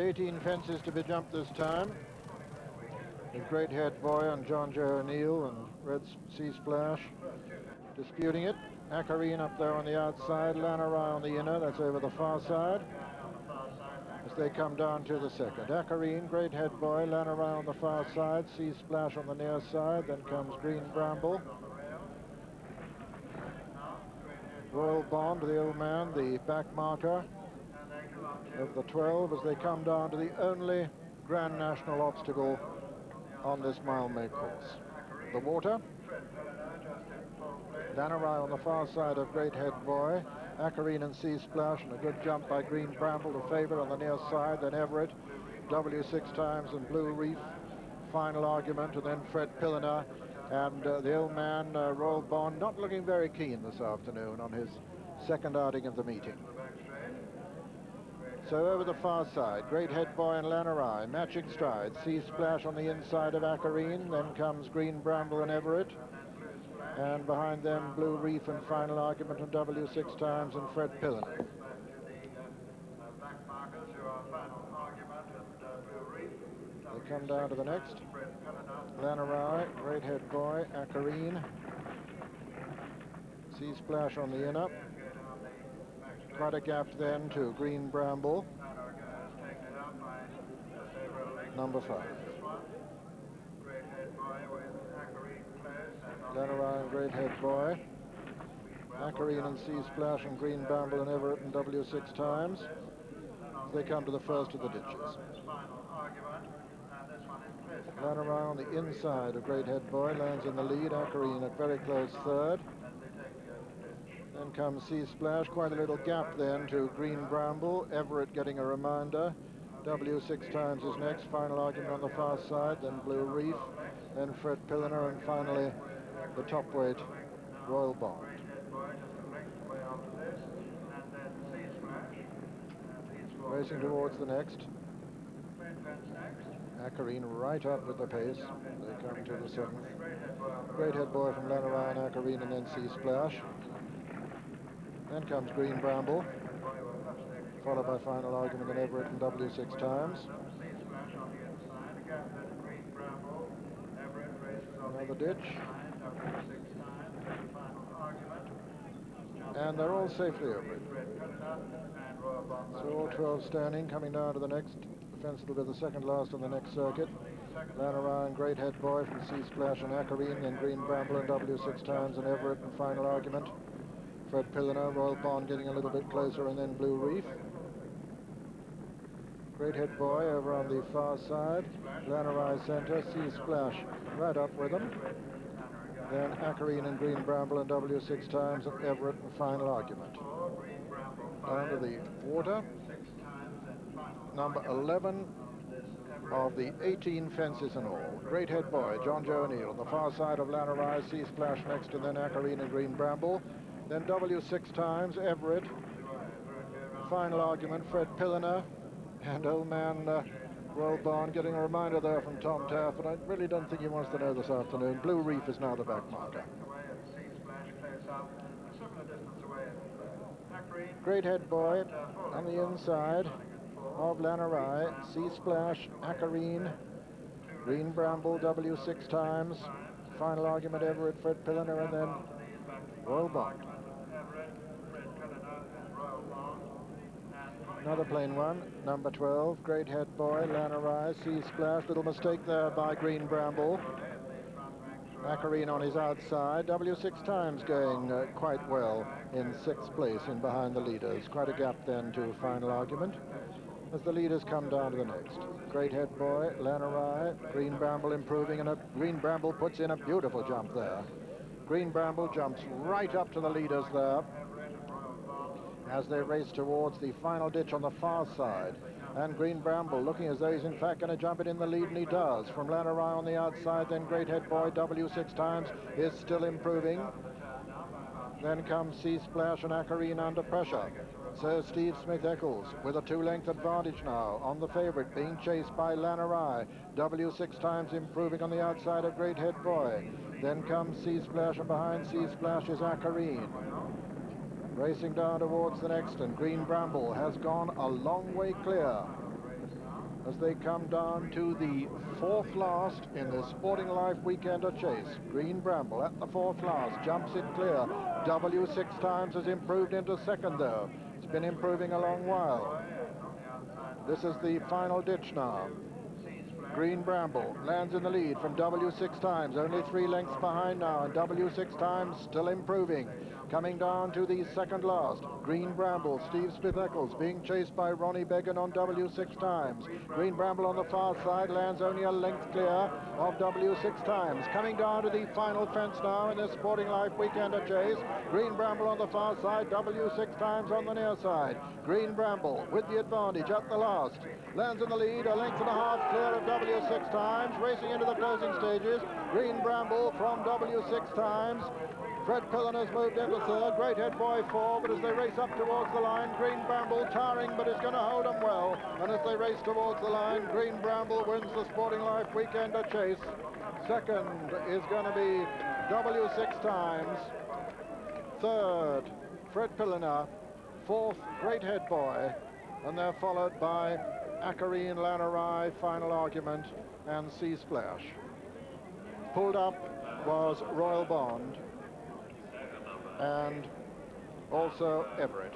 18 fences to be jumped this time. With Great Head Boy and John Joe O'Neill and Red Sea Splash disputing it. Acarine up there on the outside, Lanarai on the inner, that's over the far side. As they come down to the second. Acarine, Great Head Boy, Lanarai on the far side, Sea Splash on the near side, then comes Green Bramble. Royal Bond, the old man, the back marker of the 12 as they come down to the only Grand National obstacle on this mile-make course. The water. Lanarai on the far side of Great Head Boy. Acarine and Sea Splash, and a good jump by Green Bramble to favour on the near side. Then Everett, W6 times, and Blue Reef. Final argument, and then Fred Piliner and the old man, Royal Bond, not looking very keen this afternoon on his second outing of the meeting. So over the far side, Great Head Boy and Lanarai, matching strides. Sea Splash on the inside of Acarine, then comes Green Bramble and Everett. And behind them, Blue Reef and final argument on W6 times and Fred Piliner. They come down to the next. Lanarai, Great Head Boy, Acarine. Sea Splash on the inner. Quite a gap then to Green Bramble. Number 5. Lanarai and Great Head Boy. Acarine and Sea Splash and Green Bramble and Everett and W6 times. They come to the first of the ditches. Lanarai on the inside of Great Head Boy lands in the lead. Acarine at very close third. Then comes Sea Splash, quite a little gap then to Green Bramble. Everett getting a reminder. W6 times is next. Final argument on the far side. Then Blue Reef. Then Fred Piliner. And finally the top weight, Royal Bond. Racing towards the next. Acarine right up with the pace. They come to the 7th. Great Head Boy from Lanarai and Acarine, and then Sea Splash. Then comes Green Bramble, followed by final argument in Everett and W6 times. Another ditch. And they're all safely over. So all 12 standing, coming down to the next. The fence will be the second last on the next circuit. Lanarai and Great Head Boy from Sea Splash and Acarine, then Green Bramble and W6 times and Everett and final argument. Fred Piliner, Royal Bond getting a little bit closer, and then Blue Reef. Great Head Boy over on the far side. Lanarai center, Sea Splash right up with them. Then Acarine and Green Bramble and W6 times and Everett and final argument. Down to the water. Number 11 of the 18 fences in all. Great Head Boy, John Joe O'Neill on the far side of Lanarai, Sea Splash next, and then Acarine and Green Bramble. Then W6 times, Everett. Final argument, Fred Piliner. And old man Royal Bond getting a reminder there from Tom Taft, but I really don't think he wants to know this afternoon. Blue Reef is now the back marker. Great Head Boy on the inside of Lanarai, Sea Splash, Acarine, Green Bramble, W6 times. Final argument, Everett, Fred Piliner, and then Royal Bond. Another plain one, number 12, Great Head Boy, Lanarai, Sea Splash. Little mistake there by Green Bramble. Acarine on his outside. W6 times going quite well in 6th place in behind the leaders. Quite a gap then to final argument as the leaders come down to the next. Great Head Boy, Lanarai, Green Bramble improving, and Green Bramble puts in a beautiful jump there. Green Bramble jumps right up to the leaders there as they race towards the final ditch on the far side. And Green Bramble looking as though he's in fact going to jump it in the lead, and he does. From Lanarai on the outside, then Great Head Boy, W6 times, is still improving. Then comes Sea Splash and Acarine under pressure. So Steve Smith-Eccles with a 2-length advantage now on the favorite, being chased by Lanarai. W6 times improving on the outside of Great Head Boy. Then comes Sea Splash, and behind Sea Splash is Acarine. Racing down towards the next, and Green Bramble has gone a long way clear. as they come down to the fourth last in the Sporting Life Weekender Chase. Green Bramble at the fourth last, jumps it clear. W6 Times has improved into second though. It's been improving a long while. This is the final ditch now. Green Bramble lands in the lead from W6 Times, only 3 lengths behind now, and W6 Times still improving. Coming down to the second last, Green Bramble, Steve Smith-Eccles being chased by Ronnie Began on W6 Times. Green Bramble on the far side lands only a length clear of W6 Times. Coming down to the final fence now in this Sporting Life Weekender Chase. Green Bramble on the far side, W6 Times on the near side. Green Bramble with the advantage at the last. Lands in the lead, a length and a half clear of W6 Times, racing into the closing stages. Green Bramble from W6 Times. Fred Piliner's moved into third, Great Head Boy four, but as they race up towards the line, Green Bramble tiring, but is going to hold them well. And as they race towards the line, Green Bramble wins the Sporting Life Weekender Chase. Second is going to be W6 Times. Third, Fred Piliner. Fourth, Great Head Boy. And they're followed by Acarine, Lanarai, Final Argument, and Sea Splash. Pulled up was Royal Bond and also Everett.